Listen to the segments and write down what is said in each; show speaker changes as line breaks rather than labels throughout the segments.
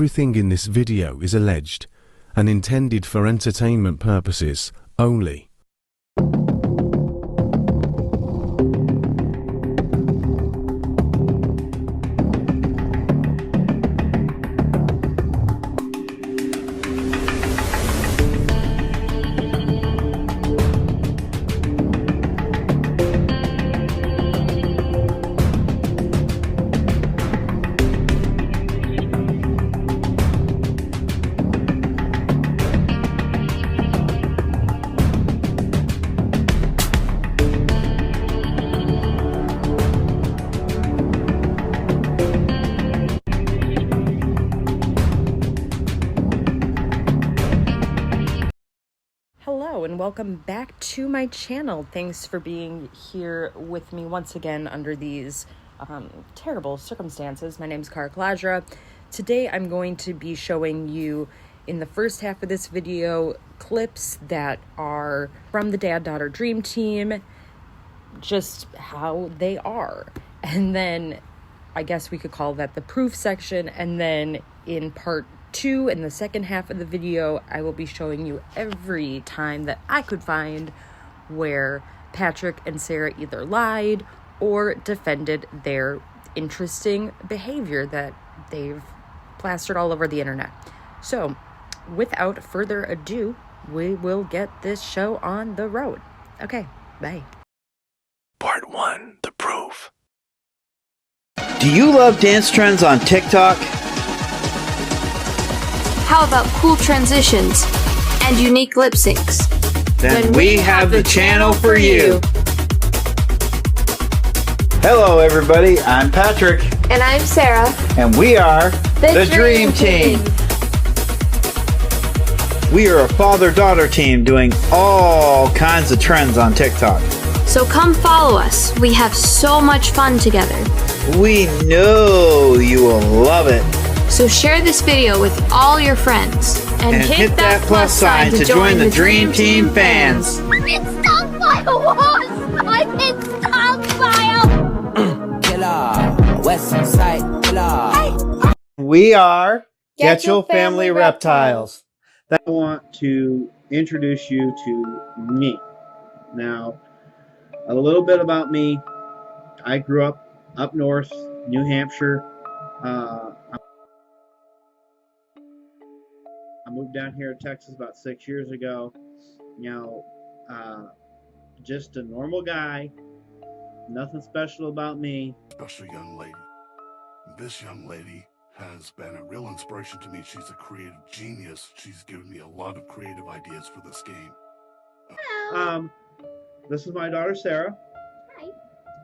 Everything in this video is alleged and intended for entertainment purposes only.
Hello and welcome back to my channel. Thanks for being here with me once again under these terrible circumstances. My name is Cara Kalajra. Today I'm going to be showing you in the first half of this video clips that are from the Dad-Daughter Dream Team, just how they are. And then I guess we could call that the proof section, and then in part 2, in the second half of the video, I will be showing you every time that I could find where Patrick and Sarah either lied or defended their interesting behavior that they've plastered all over the internet. So, without further ado, we will get this show on the road. Okay, bye.
Part 1, the proof.
Do you love dance trends on TikTok?
How about cool transitions and unique lip syncs?
Then we have the channel for you. Hello everybody, I'm Patrick.
And I'm Sarah.
And we are the Dream Team. We are a father-daughter team doing all kinds of trends on TikTok.
So come follow us. We have so much fun together.
We know you will love it.
So share this video with all your friends.
And hit that plus sign to join the Dream Team fans.
I've been stung by a wasp! I've been stung by a...
Killer, West Side Killer.
We are
Getchell Family
Reptiles. I want to introduce you to me. Now, a little bit about me. I grew up north, New Hampshire. I moved down here to Texas about 6 years ago. You know, just a normal guy. Nothing special about me.
Special young lady. This young lady has been a real inspiration to me. She's a creative genius. She's given me a lot of creative ideas for this game.
This is my daughter, Sarah.
Hi.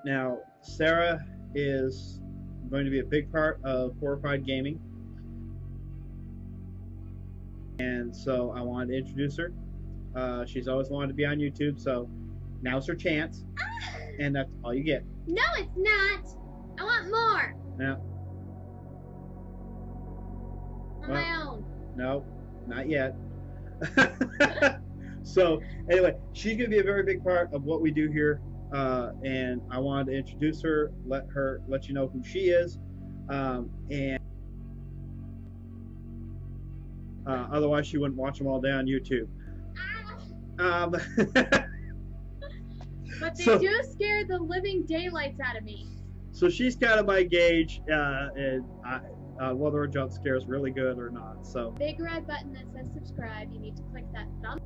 Now, Sarah is going to be a big part of Horrified Gaming. And so I wanted to introduce her. She's always wanted to be on YouTube, so now's her chance. And that's all you get.
No, it's not. I want more.
Now,
On my own.
no, not yet. So anyway, she's going to be a very big part of what we do here. And I wanted to introduce her, let you know who she is. And otherwise, she wouldn't watch them all day on YouTube.
But they
So-
do scare the living daylights out of me.
So she's kind of my gauge, and whether a jump scare is really good or not. So
Big red button that says subscribe. You need to click that thumb.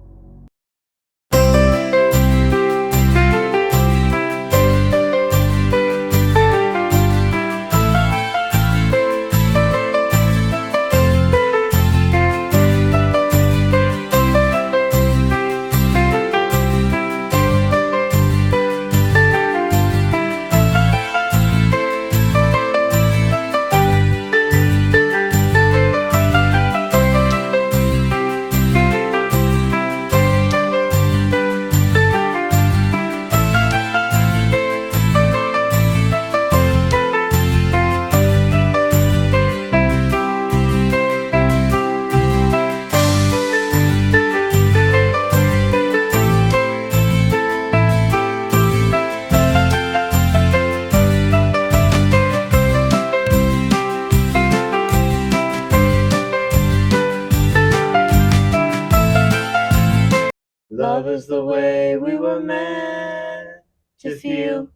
Love is the way we were meant to feel.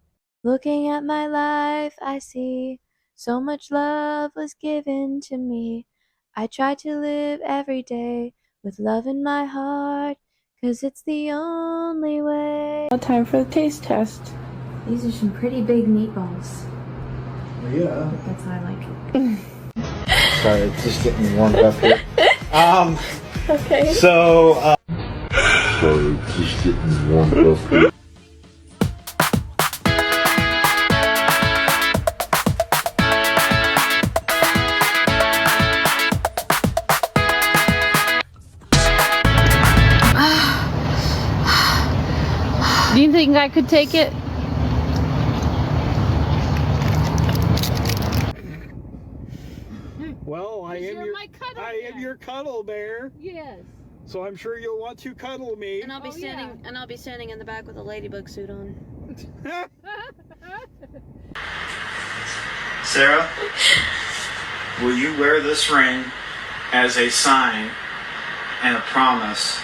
Looking at my life, I see so much love was given to me. I try to live every day with love in my heart, 'cause it's the only way.
Time for the taste test.
These are some pretty big meatballs.
Yeah.
That's how I like it.
Sorry, it's just getting warmed up here.
Okay.
So,
Sorry, it's just getting warmed up here.
Do you think I could take it?
Well, I am your cuddle bear.
Yes.
So I'm sure you'll want to cuddle me.
And I'll be standing in the back with a ladybug suit on.
Sarah, will you wear this ring as a sign and a promise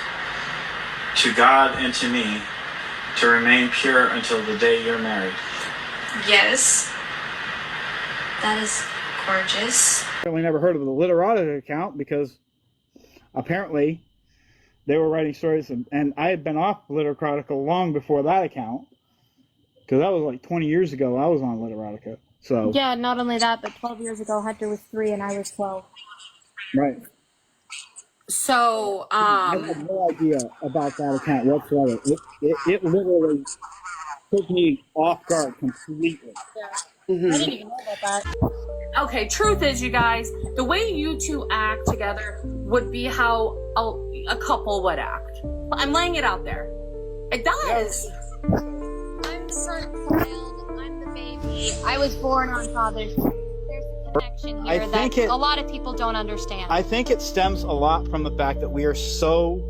to God and to me to remain pure until the day you're married?
Yes. That is gorgeous.
I've only never heard of the Literotica account because apparently they were writing stories, and I had been off Literotica long before that account, because that was like 20 years ago I was on Literotica. So
Yeah, not only that, but 12 years ago, Hunter was 3 and I was 12.
right.
So,
I had no idea about that account whatsoever. It literally took me off guard completely.
I didn't even know about that.
okay, truth is, you guys, the way you two act together would be how a couple would act. I'm laying it out there. It does.
I'm the son child. I'm the baby. I was born on Father's Day. There's a connection here that a lot of people don't understand.
I think it stems a lot from the fact that we are so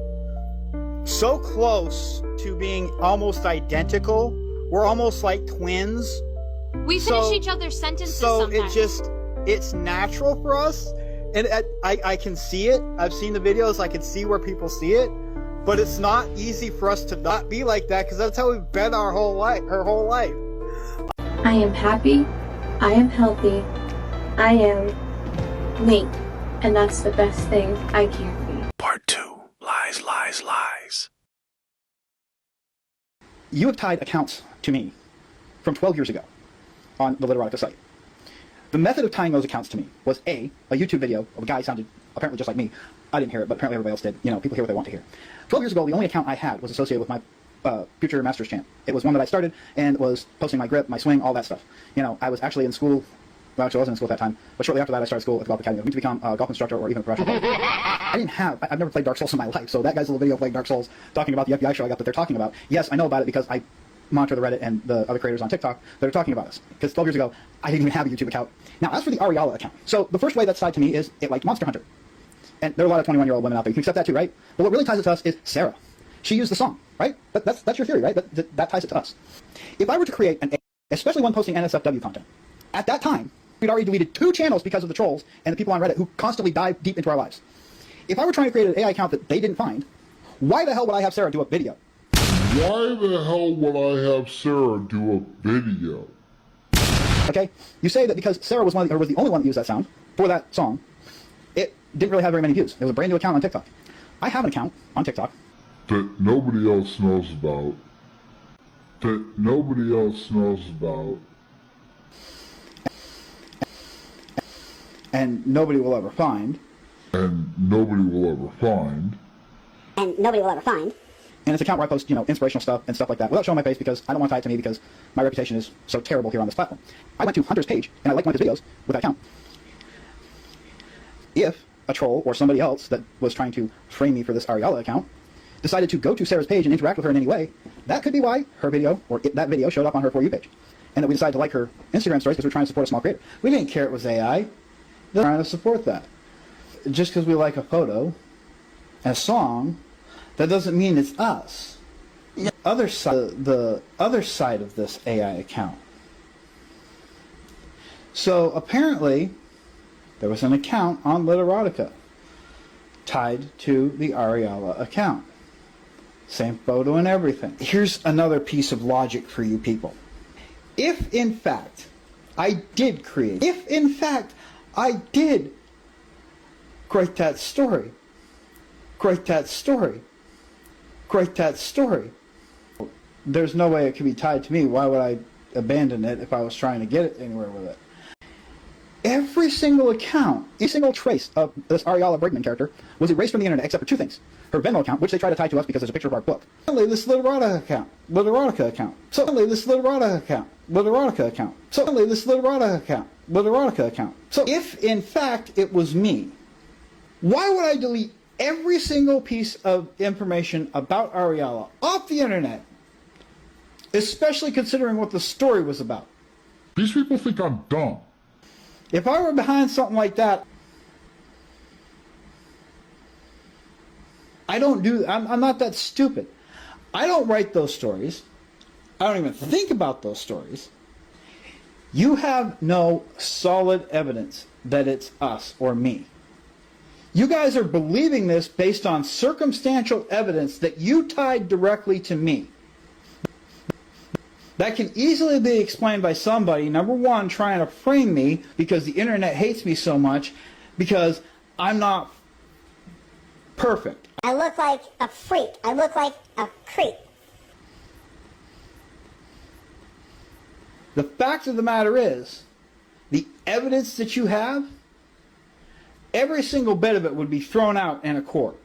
close to being almost identical. We're almost like twins.
We finish each other's sentences
So
sometimes.
it's natural for us. And I can see it. I've seen the videos. I can see where people see it. But it's not easy for us to not be like that, because that's how we've been our whole life.
I am happy. I am healthy. I am me. And that's the best thing I can be.
Part 2. Lies, lies, lies.
You have tied accounts to me from 12 years ago on the Literotica site. The method of tying those accounts to me was a YouTube video of a guy who sounded apparently just like me. I didn't hear it, but apparently everybody else did. You know, people hear what they want to hear. 12 years ago, the only account I had was associated with my Future Masters channel. It was one that I started and was posting my grip, my swing, all that stuff. You know, I was actually in school. Well, actually, I wasn't in school at that time, but shortly after that, I started school at the Golf Academy. I wanted to become a golf instructor or even a professional golfer. I've never played Dark Souls in my life, so that guy's little video playing Dark Souls, talking about the FBI show I got that they're talking about. Yes, I know about it because I monitor the Reddit and the other creators on TikTok that are talking about us. Because 12 years ago, I didn't even have a YouTube account. Now, as for the Ariala account, so the first way that's tied to me is it liked Monster Hunter. And there are a lot of 21-year-old women out there. You can accept that too, right? But what really ties it to us is Sarah. She used the song, right? That's your theory, right? That ties it to us. If I were to create an, especially one posting NSFW content, at that time, we'd already deleted 2 channels because of the trolls and the people on Reddit who constantly dive deep into our lives. If I were trying to create an AI account that they didn't find, why the hell would I have Sarah do a video?
Why the hell would I have Sarah do a video?
Okay? You say that because Sarah was was the only one that used that sound for that song, it didn't really have very many views. It was a brand new account on TikTok. I have an account on TikTok
That nobody else knows about. That nobody else knows about.
and nobody will ever find.
And nobody will ever find.
And nobody will ever find.
And it's an account where I post, inspirational stuff and stuff like that without showing my face because I don't want to tie it to me because my reputation is so terrible here on this platform. I went to Hunter's page and I liked one of his videos with that account. If a troll or somebody else that was trying to frame me for this Ariala account decided to go to Sarah's page and interact with her in any way, that could be why her video or that video showed up on her For You page. And that we decided to like her Instagram stories because we're trying to support a small creator. We didn't care it was AI. They're trying to support that. Just because we like a photo and a song, that doesn't mean it's us. The other side of this AI account. So apparently, there was an account on Literotica tied to the Ariala account. Same photo and everything. Here's another piece of logic for you people. If in fact I did create, if in fact I did create that story, there's no way it could be tied to me. Why would I abandon it if I was trying to get it anywhere with it? Every single account, every single trace of this Ariella Brigman character was erased from the internet except for two things. Her Venmo account, which they try to tie to us because there's a picture of our book. Suddenly this Literotica account. Suddenly this Literotica account. So if in fact it was me, why would I delete every single piece of information about Ariella off the internet? Especially considering what the story was about.
These people think I'm dumb.
If I were behind something like that, I'm not that stupid. I don't write those stories. I don't even think about those stories. You have no solid evidence that it's us or me. You guys are believing this based on circumstantial evidence that you tied directly to me. That can easily be explained by somebody, number one, trying to frame me because the internet hates me so much because I'm not perfect.
I look like a freak. I look like a creep.
The fact of the matter is, the evidence that you have, every single bit of it would be thrown out in a court.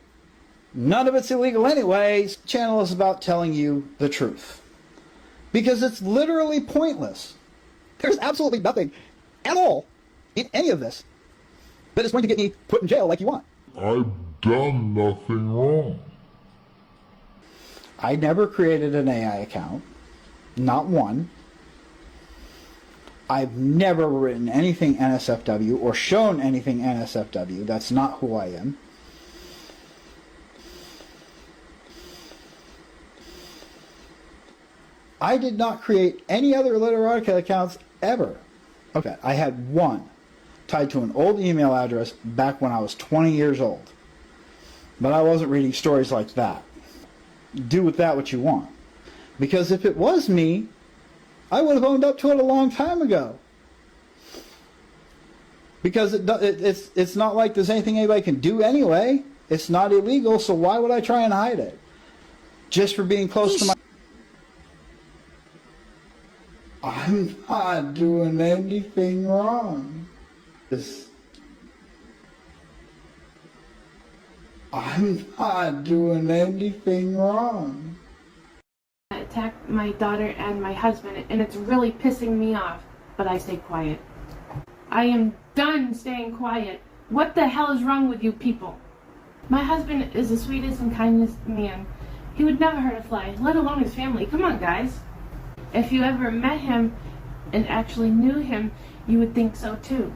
None of it's illegal anyways. The channel is about telling you the truth. Because it's literally pointless. There's absolutely nothing at all in any of this that is going to get me put in jail like you want.
I've done nothing wrong.
I never created an AI account. Not one. I've never written anything NSFW or shown anything NSFW. That's not who I am. I did not create any other Literotica accounts ever. Okay, I had one tied to an old email address back when I was 20 years old. But I wasn't reading stories like that. Do with that what you want. Because if it was me, I would have owned up to it a long time ago. Because it's not like there's anything anybody can do anyway. It's not illegal, so why would I try and hide it? Just for being close to my... I'm not doing anything wrong. I'm not doing anything wrong.
I attacked my daughter and my husband, and it's really pissing me off, but I stay quiet. I am done staying quiet. What the hell is wrong with you people? My husband is the sweetest and kindest man. He would never hurt a fly, let alone his family. Come on, guys. If you ever met him and actually knew him, you would think so too.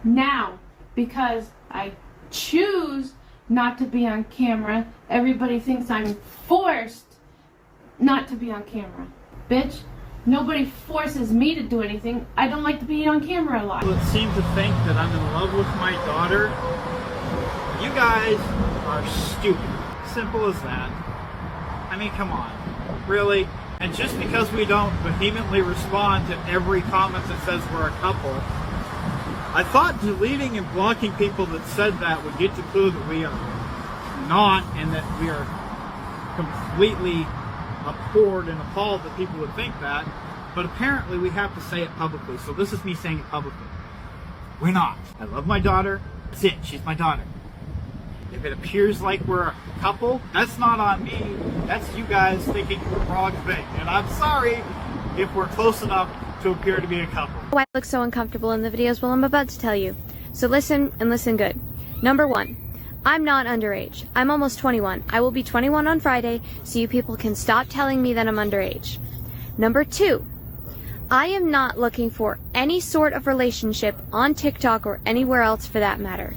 Now, because I choose not to be on camera, everybody thinks I'm forced not to be on camera. Bitch, nobody forces me to do anything. I don't like to be on camera a lot.
People that seem to think that I'm in love with my daughter, you guys are stupid. Simple as that. I mean, come on. Really? And just because we don't vehemently respond to every comment that says we're a couple, I thought deleting and blocking people that said that would get the clue that we are not, and that we are completely abhorred and appalled that people would think that. But apparently we have to say it publicly, so this is me saying it publicly. We're not. I love my daughter. That's it. She's my daughter. If it appears like we're a couple, that's not on me. That's you guys thinking the wrong thing. And I'm sorry if we're close enough to appear to be a couple.
Why I look so uncomfortable in the videos? Well, I'm about to tell you. So listen, and listen good. Number one, I'm not underage. I'm almost 21. I will be 21 on Friday, so you people can stop telling me that I'm underage. Number two, I am not looking for any sort of relationship on TikTok or anywhere else for that matter.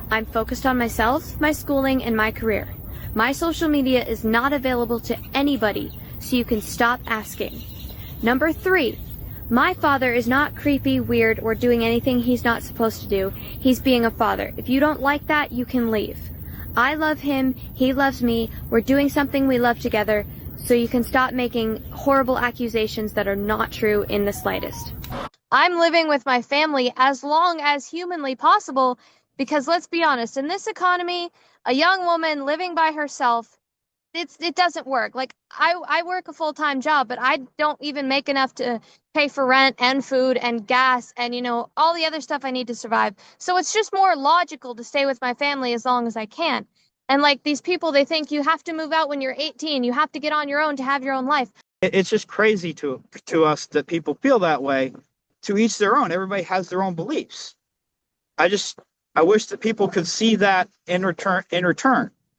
I'm focused on myself, my schooling, and my career. My social media is not available to anybody, so you can stop asking. Number three, my father is not creepy, weird, or doing anything he's not supposed to do. He's being a father. If you don't like that, you can leave. I love him, he loves me, we're doing something we love together, so you can stop making horrible accusations that are not true in the slightest. I'm living with my family as long as humanly possible because let's be honest, in this economy, a young woman living by herself, it doesn't work. Like, I work a full-time job, but I don't even make enough to pay for rent and food and gas and, you know, all the other stuff I need to survive. So it's just more logical to stay with my family as long as I can. And like these people, they think you have to move out when you're 18. You have to get on your own to have your own life.
It's just crazy to us that people feel that way. To each their own. Everybody has their own beliefs. I wish that people could see that in return.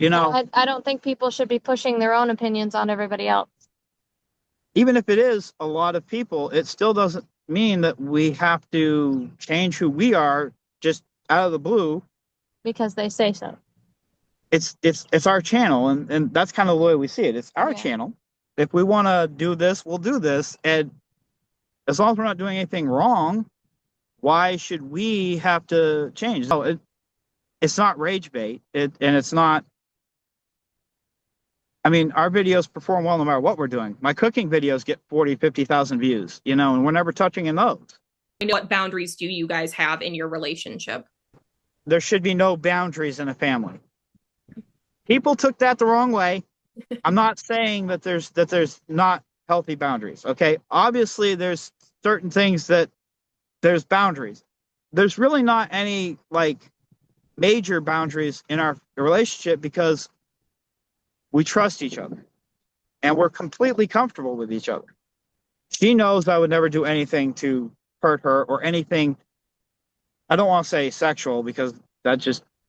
You know,
I don't think people should be pushing their own opinions on everybody else.
Even if it is a lot of people, it still doesn't mean that we have to change who we are just out of the blue.
Because they say so.
It's our channel, and that's kind of the way we see it. It's our channel. If we want to do this, we'll do this. And as long as we're not doing anything wrong, why should we have to change? No, it's not rage bait. And it's not. I mean, our videos perform well no matter what we're doing. My cooking videos get 40, 50,000 views, you know, and we're never touching in those.
What boundaries do you guys have in your relationship?
There should be no boundaries in a family. People took that the wrong way. I'm not saying that there's not healthy boundaries. Okay. Obviously there's certain things that there's boundaries. There's really not any like major boundaries in our relationship because we trust each other and we're completely comfortable with each other. She knows I would never do anything to hurt her or anything. I don't want to say sexual because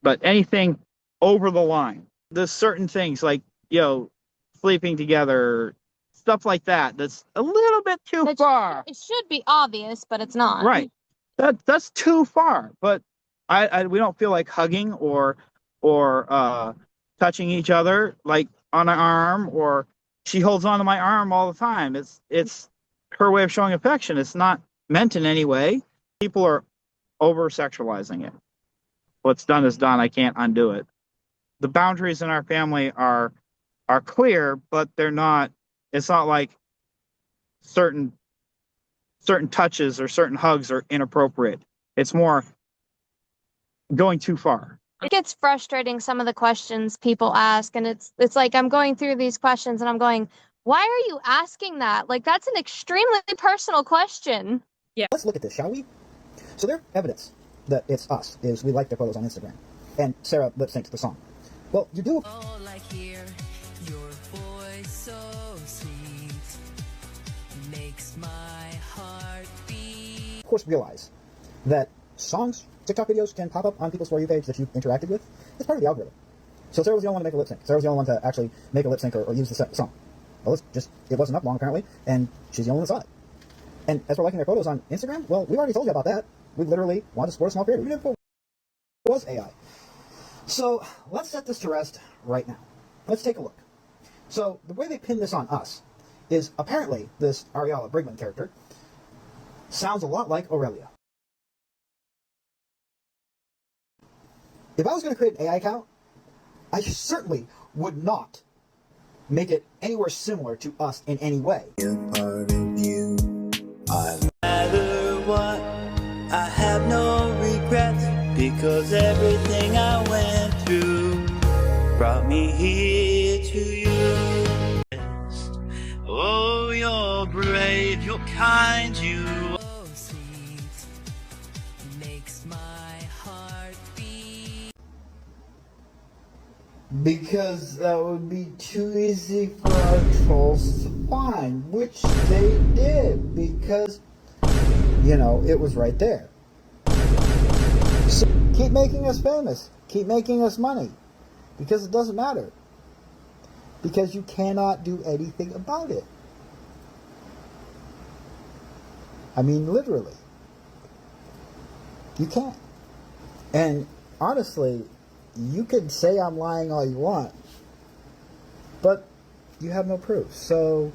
but anything over the line. There's certain things like, you know, sleeping together, stuff like that. That's a little bit too far.
It should be obvious, but it's not.
Right. That's too far. But we don't feel like hugging or touching each other like on an arm, or she holds onto my arm all the time. It's her way of showing affection. It's not meant in any way. People are over sexualizing it. What's done is done. I can't undo it. The boundaries in our family are clear, but they're not. It's not like certain touches or certain hugs are inappropriate. It's more going too far.
It gets frustrating, some of the questions people ask, and it's like I'm going through these questions and I'm going, why are you asking that? Like, that's an extremely personal question.
Yeah.
Let's look at this, shall we? So their evidence that it's us is we like their photos on Instagram. And Sarah lip synced the song. Well, you do.
Oh, like hear your voice so sweet makes my heart beat.
Of course, realize that songs, TikTok videos can pop up on people's For You page that you've interacted with. It's part of the algorithm. So Sarah was the only one to make a lip sync. Sarah was the only one to actually make a lip sync or use the song. Well, it wasn't up long apparently, and she's the only one that saw it. And as for liking their photos on Instagram, well, we've already told you about that. We literally want to support a small creator, even if it was AI. So let's set this to rest right now. Let's take a look. So the way they pin this on us is apparently this Ariella Brigman character sounds a lot like Aurelia. If I was going to create an AI account, I certainly would not make it anywhere similar to us in any way.
No matter what, I have no regrets because everything I went through brought me here to you. Oh, you're brave, you're kind, you so sweet, makes my heart beat. Because that would be too easy for our trolls to find, which they did, because,
you know, it was right there. So keep making us famous. Keep making us money. Because it doesn't matter. Because you cannot do anything about it. I mean, literally. You can't. And honestly, you can say I'm lying all you want, but you have no proof. So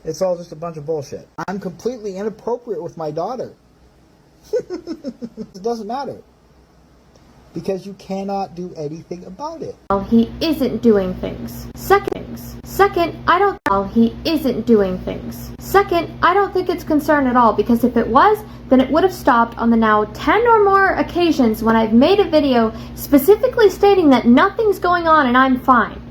it's all just a bunch of bullshit. I'm completely inappropriate with my daughter. It doesn't matter.
because you cannot do anything about it.
He isn't doing things. Second, I don't he isn't doing things. Second, I don't think it's concern at all, because if it was, then it would have stopped on the now 10 or more occasions when I've made a video specifically stating that nothing's going on and I'm fine.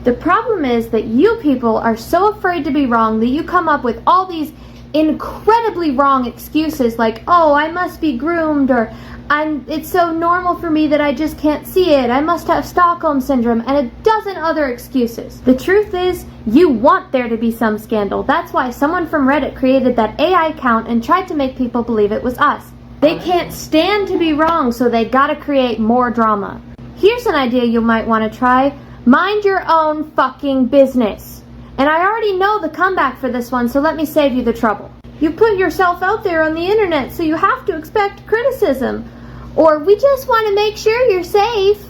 The problem is that you people are so afraid to be wrong that you come up with all these incredibly wrong excuses like, oh, I must be groomed, or it's so normal for me that I just can't see it, I must have Stockholm Syndrome, and a dozen other excuses. The truth is, you want there to be some scandal. That's why someone from Reddit created that AI account and tried to make people believe it was us. They can't stand to be wrong, so they gotta create more drama. Here's an idea you might want to try. Mind your own fucking business. And I already know the comeback for this one, so let me save you the trouble. You put yourself out there on the internet, so you have to expect criticism. Or we just want to make sure you're safe.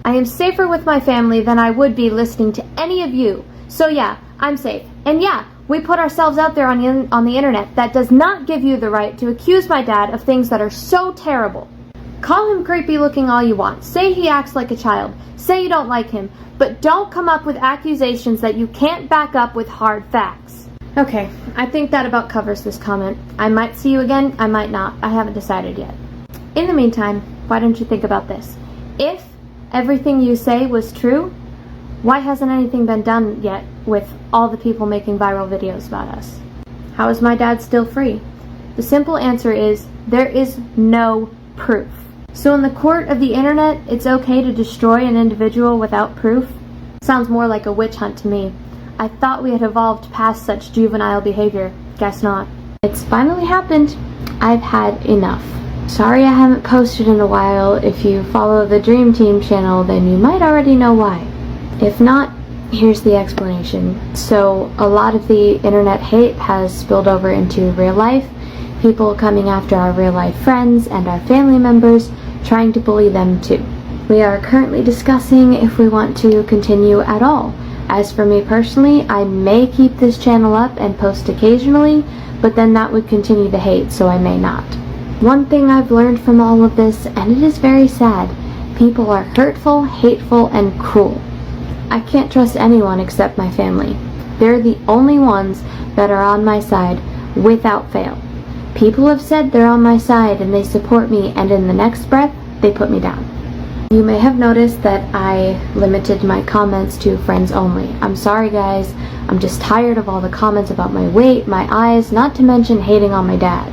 I am safer with my family than I would be listening to any of you. So yeah, I'm safe. And yeah, we put ourselves out there on the internet. That does not give you the right to accuse my dad of things that are so terrible. Call him creepy looking all you want. Say he acts like a child. Say you don't like him. But don't come up with accusations that you can't back up with hard facts. Okay, I think that about covers this comment. I might see you again, I might not. I haven't decided yet. In the meantime, why don't you think about this? If everything you say was true, why hasn't anything been done yet with all the people making viral videos about us? How is my dad still free? The simple answer is, there is no proof. So in the court of the internet, it's okay to destroy an individual without proof? Sounds more like a witch hunt to me. I thought we had evolved past such juvenile behavior. Guess not. It's finally happened. I've had enough. Sorry I haven't posted in a while. If you follow the Dream Team channel, then you might already know why. If not, here's the explanation. So a lot of the internet hate has spilled over into real life. People coming after our real life friends and our family members, trying to bully them too. We are currently discussing if we want to continue at all. As for me personally, I may keep this channel up and post occasionally, but then that would continue the hate, so I may not. One thing I've learned from all of this, and it is very sad, people are hurtful, hateful, and cruel. I can't trust anyone except my family. They're the only ones that are on my side without fail. People have said they're on my side and they support me, and in the next breath, they put me down. You may have noticed that I limited my comments to friends only. I'm sorry guys, I'm just tired of all the comments about my weight, my eyes, not to mention hating on my dad.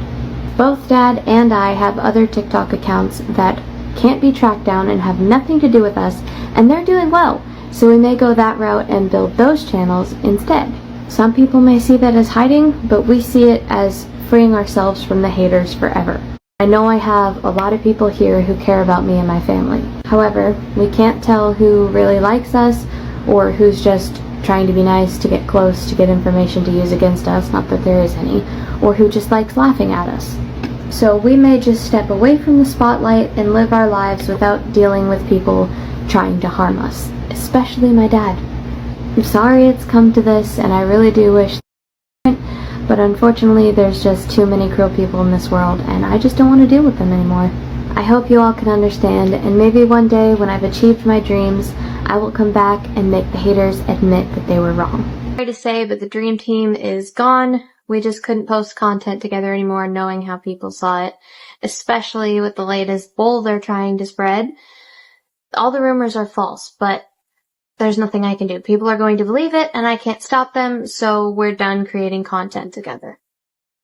Both Dad and I have other TikTok accounts that can't be tracked down and have nothing to do with us, and they're doing well, so we may go that route and build those channels instead. Some people may see that as hiding, but we see it as freeing ourselves from the haters forever. I know I have a lot of people here who care about me and my family. However, we can't tell who really likes us or who's just trying to be nice to get close to get information to use against us, not that there is any, or who just likes laughing at us. So we may just step away from the spotlight and live our lives without dealing with people trying to harm us, especially my dad. I'm sorry it's come to this, and I really do wish, but unfortunately there's just too many cruel people in this world, and I just don't want to deal with them anymore. I hope you all can understand, and maybe one day when I've achieved my dreams, I will come back and make the haters admit that they were wrong. Sorry to say, but the Dream Team is gone. We just couldn't post content together anymore knowing how people saw it, especially with the latest bull they're trying to spread. All the rumors are false, but there's nothing I can do. People are going to believe it, and I can't stop them, so we're done creating content together.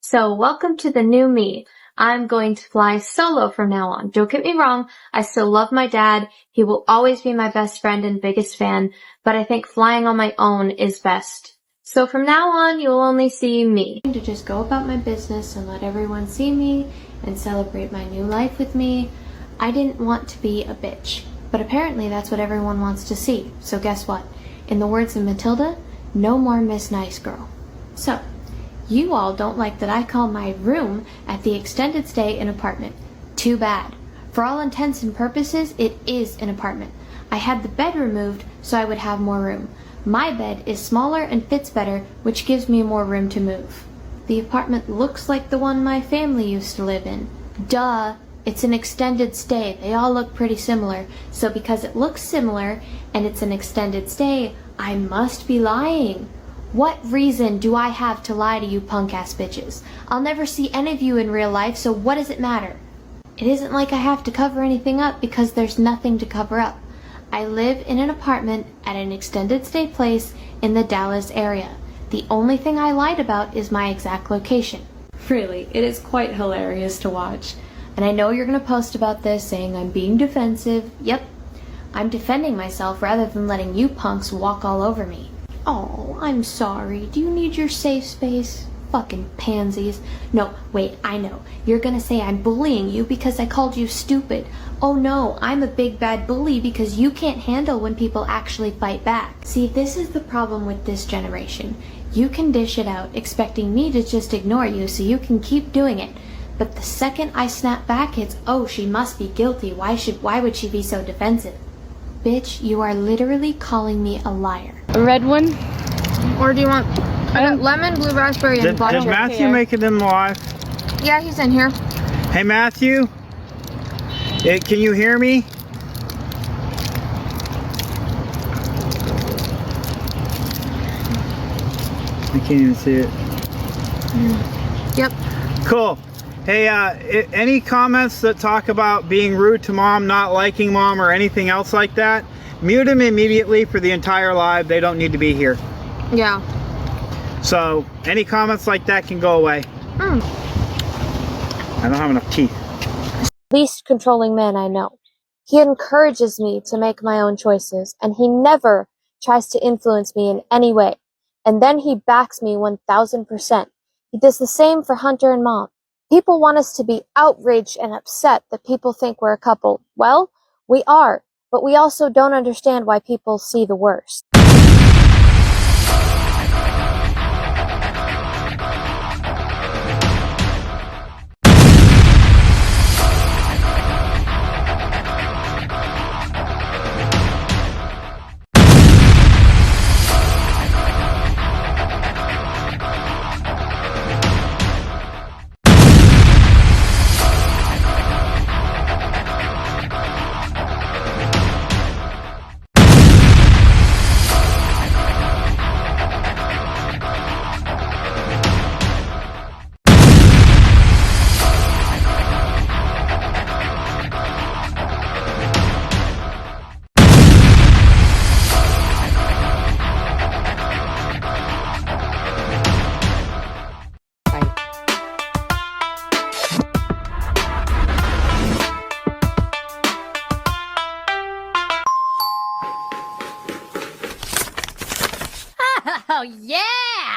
So, welcome to the new me. I'm going to fly solo from now on. Don't get me wrong, I still love my dad. He will always be my best friend and biggest fan, but I think flying on my own is best. So from now on, you'll only see me. To just go about my business and let everyone see me and celebrate my new life with me. I didn't want to be a bitch, but apparently that's what everyone wants to see. So guess what? In the words of Matilda, no more Miss Nice Girl. So, you all don't like that I call my room at the extended stay an apartment. Too bad. For all intents and purposes, it is an apartment. I had the bed removed so I would have more room. My bed is smaller and fits better, which gives me more room to move. The apartment looks like the one my family used to live in. Duh, It's an extended stay. They all look pretty similar. So because it looks similar and it's an extended stay, I must be lying. What reason do I have to lie to you punk-ass bitches? I'll never see any of you in real life, so what does it matter? It isn't like I have to cover anything up because there's nothing to cover up. I live in an apartment at an extended stay place in the Dallas area. The only thing I lied about is my exact location. Really, it is quite hilarious to watch. And I know you're going to post about this saying I'm being defensive. Yep, I'm defending myself rather than letting you punks walk all over me. Oh, I'm sorry. Do you need your safe space? Fucking pansies. No, wait, I know. You're gonna say I'm bullying you because I called you stupid. Oh no, I'm a big bad bully because you can't handle when people actually fight back. See, this is the problem with this generation. You can dish it out, expecting me to just ignore you so you can keep doing it. But the second I snap back, it's, oh, she must be guilty. Why would she be so defensive? Bitch, you are literally calling me a liar.
A red one? Or do you want lemon, blue raspberry, and
Did Matthew make it in live?
Yeah, he's in here.
Hey, Matthew? Can you hear me? I can't even see it.
Yep.
Cool. Hey, any comments that talk about being rude to mom, not liking mom, or anything else like that, mute them immediately for the entire live. They don't need to be here.
Yeah.
So, any comments like that can go away. I don't have enough teeth.
Least controlling man I know. He encourages me to make my own choices, and he never tries to influence me in any way. And then he backs me 1000%. He does the same for Hunter and Mom. People want us to be outraged and upset that people think we're a couple. Well, we are, but we also don't understand why people see the worst.
Oh, yeah!